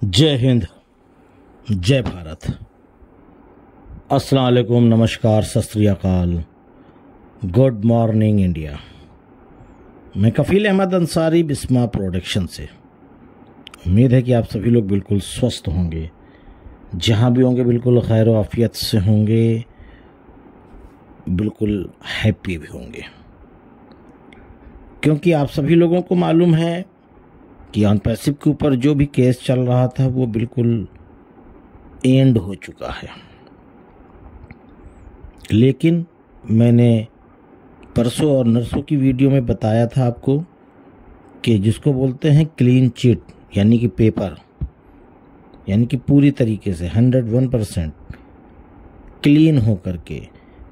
जय हिंद, जय भारत, अस्सलाम वालेकुम, नमस्कार, सत श्री अकाल, गुड मॉर्निंग इंडिया। मैं कफील अहमद अंसारी, बिस्मा प्रोडक्शन से। उम्मीद है कि आप सभी लोग बिल्कुल स्वस्थ होंगे, जहाँ भी होंगे बिल्कुल खैर आफियत से होंगे, बिल्कुल हैप्पी भी होंगे, क्योंकि आप सभी लोगों को मालूम है कि ऑन पैसिव के ऊपर जो भी केस चल रहा था वो बिल्कुल एंड हो चुका है। लेकिन मैंने परसों और नरसों की वीडियो में बताया था आपको कि जिसको बोलते हैं क्लीन चिट, यानी कि पेपर, यानी कि पूरी तरीके से 101% क्लीन हो करके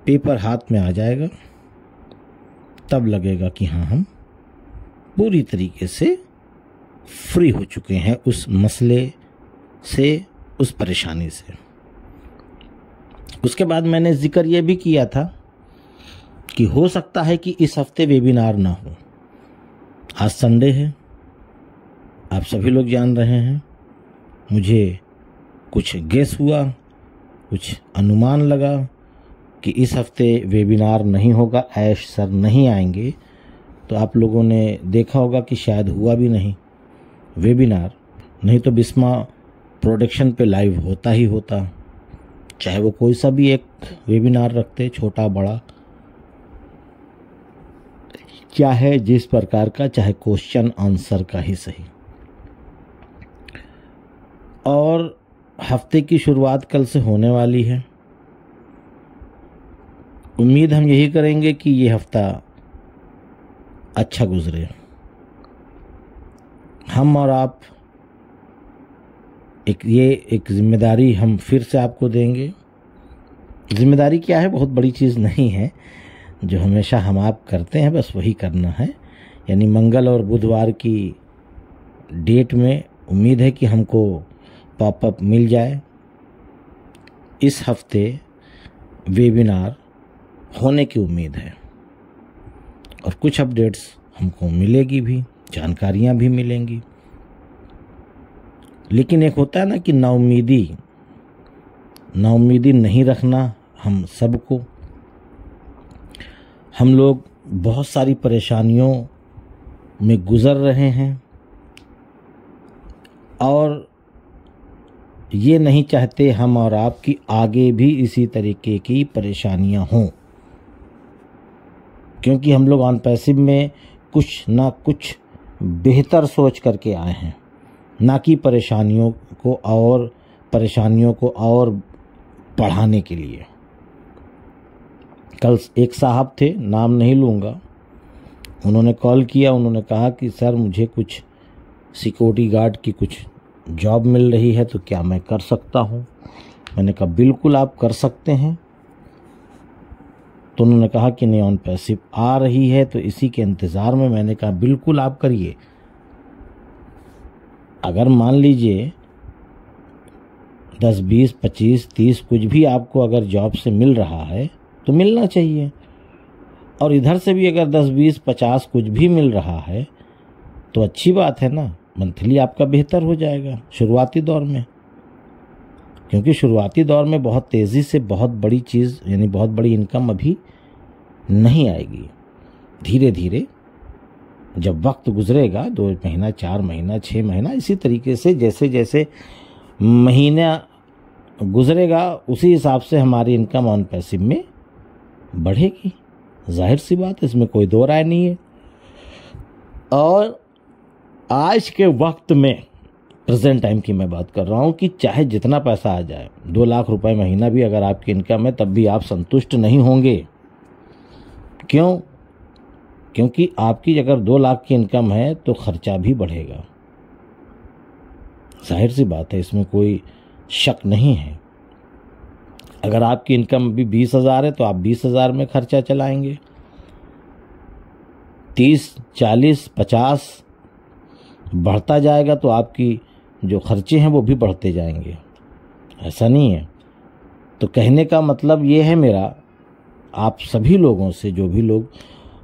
पेपर हाथ में आ जाएगा, तब लगेगा कि हाँ, हम पूरी तरीके से फ्री हो चुके हैं उस मसले से, उस परेशानी से। उसके बाद मैंने जिक्र यह भी किया था कि हो सकता है कि इस हफ्ते वेबिनार ना हो। आज संडे है, आप सभी लोग जान रहे हैं। मुझे कुछ गेस हुआ, कुछ अनुमान लगा कि इस हफ्ते वेबिनार नहीं होगा, ऐश सर नहीं आएंगे। तो आप लोगों ने देखा होगा कि शायद हुआ भी नहीं वेबिनार, नहीं तो बिस्मा प्रोडक्शन पे लाइव होता ही होता, चाहे वो कोई सा भी एक वेबिनार रखते, छोटा बड़ा, क्या है जिस प्रकार का, चाहे क्वेश्चन आंसर का ही सही। और हफ्ते की शुरुआत कल से होने वाली है। उम्मीद हम यही करेंगे कि ये हफ्ता अच्छा गुजरे। हम और आप एक जिम्मेदारी हम फिर से आपको देंगे। जिम्मेदारी क्या है? बहुत बड़ी चीज़ नहीं है, जो हमेशा हम आप करते हैं बस वही करना है। यानी मंगल और बुधवार की डेट में उम्मीद है कि हमको पॉपअप मिल जाए। इस हफ्ते वेबिनार होने की उम्मीद है और कुछ अपडेट्स हमको मिलेगी भी, जानकारियां भी मिलेंगी। लेकिन एक होता है ना कि नाउम्मीदी नहीं रखना हम सबको। हम लोग बहुत सारी परेशानियों में गुजर रहे हैं और ये नहीं चाहते हम और आप कि आगे भी इसी तरीके की परेशानियां हों, क्योंकि हम लोग ऑन पैसिव में कुछ ना कुछ बेहतर सोच करके आए हैं, ना कि परेशानियों को और बढ़ाने के लिए। कल एक साहब थे, नाम नहीं लूँगा, उन्होंने कॉल किया, उन्होंने कहा कि सर मुझे कुछ सिक्योरिटी गार्ड की कुछ जॉब मिल रही है, तो क्या मैं कर सकता हूँ? मैंने कहा बिल्कुल आप कर सकते हैं। तो उन्होंने कहा कि नहीं, ऑन पैसिव आ रही है तो इसी के इंतज़ार में। मैंने कहा बिल्कुल आप करिए। अगर मान लीजिए 10, 20, 25, 30 कुछ भी आपको अगर जॉब से मिल रहा है तो मिलना चाहिए, और इधर से भी अगर 10, 20, 50 कुछ भी मिल रहा है तो अच्छी बात है ना। मंथली आपका बेहतर हो जाएगा शुरुआती दौर में, क्योंकि शुरुआती दौर में बहुत तेज़ी से बहुत बड़ी चीज़, यानी बहुत बड़ी इनकम अभी नहीं आएगी। धीरे धीरे जब वक्त गुजरेगा, 2 महीना, 4 महीना, 6 महीना, इसी तरीके से जैसे जैसे महीना गुजरेगा उसी हिसाब से हमारी इनकम ऑन पैसिव में बढ़ेगी। जाहिर सी बात है, इसमें कोई दो राय नहीं है। और आज के वक्त में, प्रेजेंट टाइम की मैं बात कर रहा हूँ, कि चाहे जितना पैसा आ जाए, 2 लाख रुपए महीना भी अगर आपकी इनकम है, तब भी आप संतुष्ट नहीं होंगे। क्यों? क्योंकि आपकी अगर 2 लाख की इनकम है तो खर्चा भी बढ़ेगा। जाहिर सी बात है, इसमें कोई शक नहीं है। अगर आपकी इनकम अभी 20,000 है तो आप 20,000 में खर्चा चलाएंगे। 30, 40, 50 बढ़ता जाएगा तो आपकी जो खर्चे हैं वो भी बढ़ते जाएंगे। ऐसा नहीं है। तो कहने का मतलब ये है मेरा आप सभी लोगों से, जो भी लोग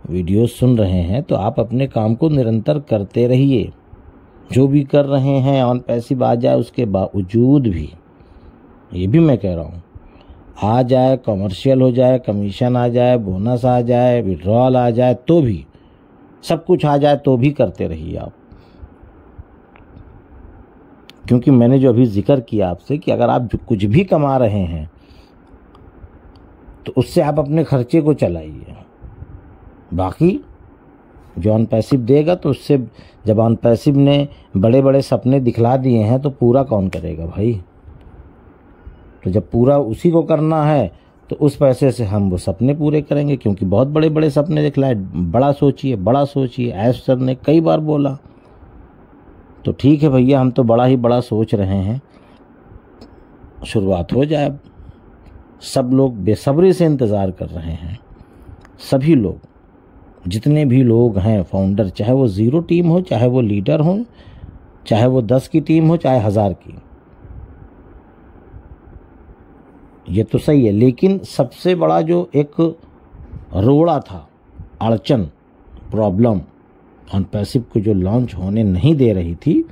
वीडियो सुन रहे हैं, तो आप अपने काम को निरंतर करते रहिए। जो भी कर रहे हैं ऑन पैसिव आ जाए, उसके बावजूद भी, ये भी मैं कह रहा हूँ, आ जाए, कमर्शियल हो जाए, कमीशन आ जाए, बोनस आ जाए, विड्रॉल आ जाए, तो भी, सब कुछ आ जाए तो भी करते रहिए आप। क्योंकि मैंने जो अभी जिक्र किया आपसे कि अगर आप जो कुछ भी कमा रहे हैं तो उससे आप अपने खर्चे को चलाइए, बाकी जो ऑन पैसिव देगा तो उससे, जब ऑन पैसिव ने बड़े बड़े सपने दिखला दिए हैं तो पूरा कौन करेगा भाई। तो जब पूरा उसी को करना है तो उस पैसे से हम वो सपने पूरे करेंगे, क्योंकि बहुत बड़े बड़े सपने दिखलाए। बड़ा सोचिए, बड़ा सोचिए, ऐश सर ने कई बार बोला। तो ठीक है भैया, हम तो बड़ा ही बड़ा सोच रहे हैं, शुरुआत हो जाए अब। सब लोग बेसब्री से इंतज़ार कर रहे हैं, सभी लोग, जितने भी लोग हैं फाउंडर, चाहे वो 0 टीम हो, चाहे वो लीडर हो, चाहे वो 10 की टीम हो, चाहे 1000 की। ये तो सही है, लेकिन सबसे बड़ा जो एक रोड़ा था, अड़चन, प्रॉब्लम, ऑन पैसिव को जो लॉन्च होने नहीं दे रही थी,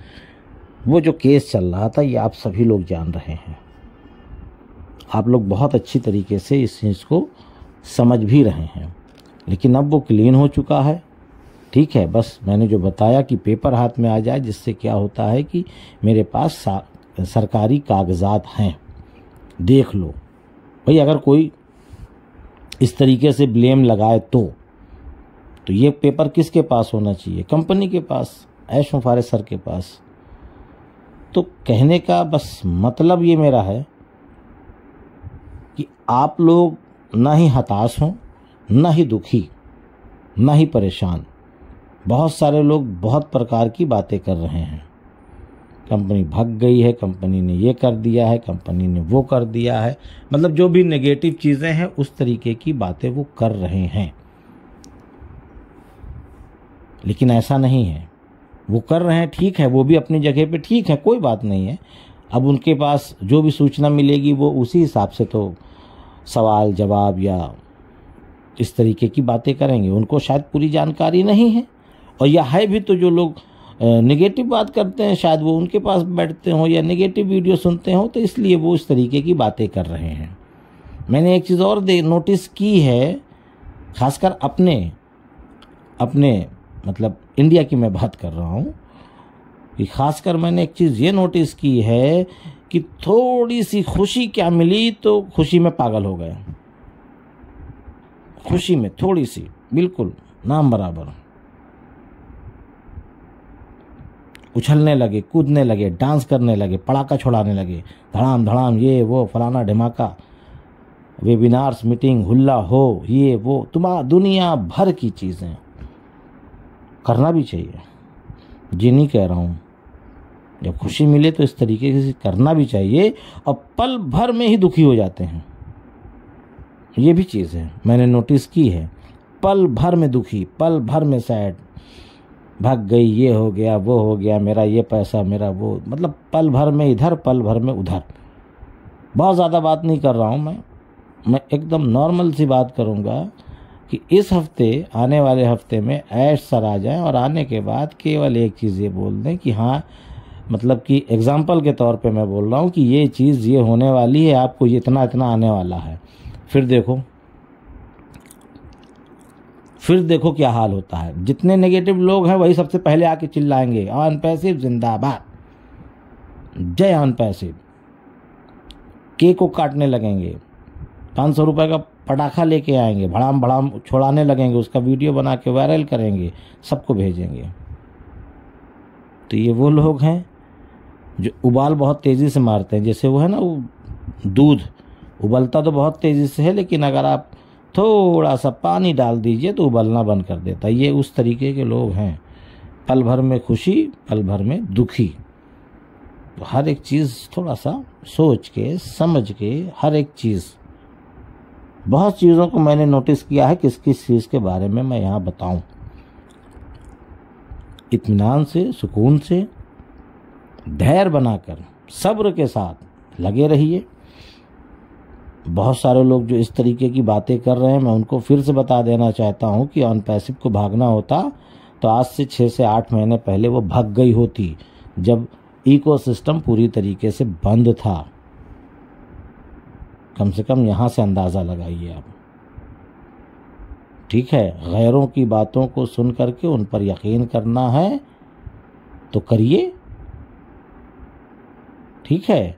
वो जो केस चल रहा था, ये आप सभी लोग जान रहे हैं। आप लोग बहुत अच्छी तरीके से इस चीज़ को समझ भी रहे हैं, लेकिन अब वो क्लीन हो चुका है। ठीक है, बस मैंने जो बताया कि पेपर हाथ में आ जाए, जिससे क्या होता है कि मेरे पास सरकारी कागजात हैं, देख लो भाई। अगर कोई इस तरीके से ब्लेम लगाए तो ये पेपर किसके पास होना चाहिए? कंपनी के पास, ऐश मुफारे सर के पास। तो कहने का बस मतलब ये मेरा है कि आप लोग ना ही हताश हों, ना ही दुखी, ना ही परेशान। बहुत सारे लोग बहुत प्रकार की बातें कर रहे हैं, कंपनी भाग गई है, कंपनी ने ये कर दिया है, कंपनी ने वो कर दिया है, मतलब जो भी नेगेटिव चीज़ें हैं उस तरीके की बातें वो कर रहे हैं। लेकिन ऐसा नहीं है, वो कर रहे हैं, ठीक है, वो भी अपनी जगह पे ठीक है, कोई बात नहीं है। अब उनके पास जो भी सूचना मिलेगी वो उसी हिसाब से तो सवाल जवाब या इस तरीके की बातें करेंगे। उनको शायद पूरी जानकारी नहीं है, और या है भी तो जो लोग नेगेटिव बात करते हैं शायद वो उनके पास बैठते हों या नेगेटिव वीडियो सुनते हों, तो इसलिए वो इस तरीके की बातें कर रहे हैं। मैंने एक चीज़ और नोटिस की है, खासकर अपने मतलब इंडिया की मैं बात कर रहा हूँ, कि खासकर मैंने एक चीज़ ये नोटिस की है कि थोड़ी सी खुशी क्या मिली तो खुशी में पागल हो गए। खुशी में थोड़ी सी, बिल्कुल नाम बराबर, उछलने लगे, कूदने लगे, डांस करने लगे, पड़ाका छोड़ाने लगे, धड़ाम धड़ाम, ये वो फलाना ढिमाका, वेबिनार्स, मीटिंग, हुल्ला हो, ये वो, दुनिया भर की चीज़ें करना भी चाहिए। जी नहीं कह रहा हूँ, जब खुशी मिले तो इस तरीके से करना भी चाहिए, और पल भर में ही दुखी हो जाते हैं। ये भी चीज़ है, मैंने नोटिस की है, पल भर में दुखी, पल भर में सैड, भाग गई, ये हो गया, वो हो गया, मेरा ये पैसा, मेरा वो, मतलब पल भर में इधर, पल भर में उधर। बहुत ज़्यादा बात नहीं कर रहा हूँ मैं एकदम नॉर्मल सी बात करूँगा कि इस हफ्ते, आने वाले हफ्ते में ऐश सर आ जाएं, और आने के बाद केवल एक चीज़ ये बोल दें कि हाँ, मतलब कि एग्जाम्पल के तौर पे मैं बोल रहा हूँ कि ये चीज़ ये होने वाली है, आपको ये इतना इतना आने वाला है। फिर देखो क्या हाल होता है। जितने नेगेटिव लोग हैं वही सबसे पहले आके चिल्लाएंगे, ऑन पैसिव जिंदाबाद, जय ऑन पैसिव। केक को काटने लगेंगे, 500 रुपये का पटाखा लेके आएंगे, भड़ाम भड़ाम छोड़ाने लगेंगे, उसका वीडियो बना के वायरल करेंगे, सबको भेजेंगे। तो ये वो लोग हैं जो उबाल बहुत तेज़ी से मारते हैं। जैसे वो है ना, वो दूध उबलता तो बहुत तेज़ी से है, लेकिन अगर आप थोड़ा सा पानी डाल दीजिए तो उबलना बंद कर देता है। ये उस तरीके के लोग हैं, पल भर में खुशी, पल भर में दुखी। तो हर एक चीज़ थोड़ा सा सोच के समझ के, हर एक चीज़, बहुत चीज़ों को मैंने नोटिस किया है, किस किस चीज़ के बारे में मैं यहाँ बताऊं। इत्मीनान से, सुकून से, धैर्य बनाकर, सब्र के साथ लगे रहिए। बहुत सारे लोग जो इस तरीके की बातें कर रहे हैं, मैं उनको फिर से बता देना चाहता हूँ कि ऑन पैसिव को भागना होता तो आज से 6 से 8 महीने पहले वो भाग गई होती। जब इकोसिस्टम पूरी तरीके से बंद था। कम से कम यहाँ से अंदाज़ा लगाइए आप। ठीक है, गैरों की बातों को सुन करके उन पर यकीन करना है तो करिए। ठीक है,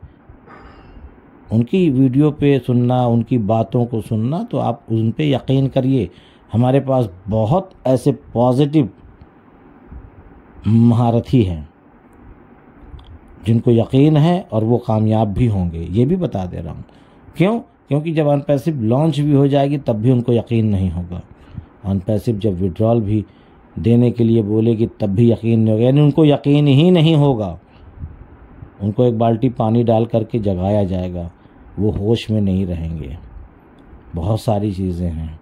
उनकी वीडियो पे सुनना, उनकी बातों को सुनना, तो आप उन पे यकीन करिए। हमारे पास बहुत ऐसे पॉजिटिव महारथी हैं जिनको यकीन है और वो कामयाब भी होंगे, ये भी बता दे रहा हूँ। क्यों? क्योंकि जब अनपैसिव लॉन्च भी हो जाएगी तब भी उनको यकीन नहीं होगा। अनपैसिव जब विड्रॉल भी देने के लिए बोलेगी तब भी यकीन नहीं होगा, यानी उनको यकीन ही नहीं होगा। उनको एक बाल्टी पानी डाल करके जगाया जाएगा, वो होश में नहीं रहेंगे। बहुत सारी चीज़ें हैं,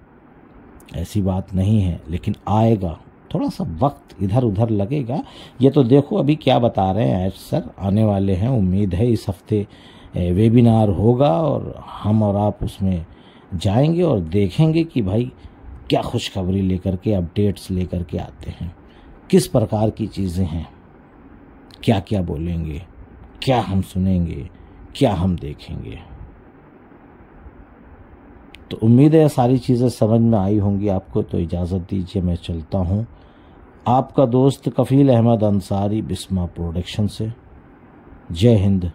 ऐसी बात नहीं है, लेकिन आएगा। थोड़ा सा वक्त इधर उधर लगेगा। ये तो देखो अभी क्या बता रहे हैं सर, आने वाले हैं। उम्मीद है इस हफ्ते वेबिनार होगा और हम और आप उसमें जाएंगे और देखेंगे कि भाई क्या खुशखबरी लेकर के, अपडेट्स लेकर के आते हैं, किस प्रकार की चीज़ें हैं, क्या क्या बोलेंगे, क्या हम सुनेंगे, क्या हम देखेंगे। तो उम्मीद है सारी चीज़ें समझ में आई होंगी आपको। तो इजाज़त दीजिए, मैं चलता हूँ। आपका दोस्त कफ़ील अहमद अंसारी, बिस्मा प्रोडक्शन से। जय हिंद,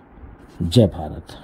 जय भारत।